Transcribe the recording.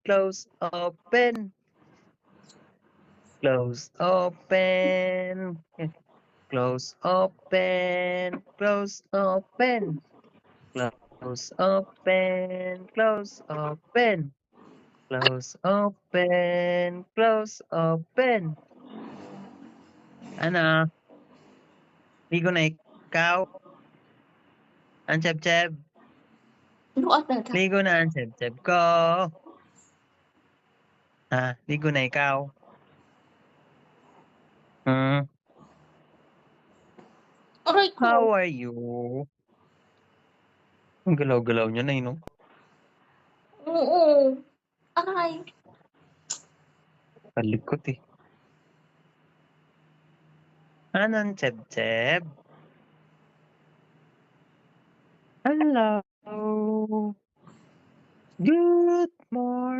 close, open. Close, open. Close, open. Close, open. Close, open. Close, open. Close, open. Close, open. Ano? Ligo na ikaw? Ang cheb-cheb? Bukas na ta. Ligo na ang cheb-cheb ko. Ligo na ikaw? Hmm? Aray ko. How are you? Ang galaw-galaw niya na, no? Oo. Aray. Palikot eh. Anong cheb-cheb? Hello. Good morning.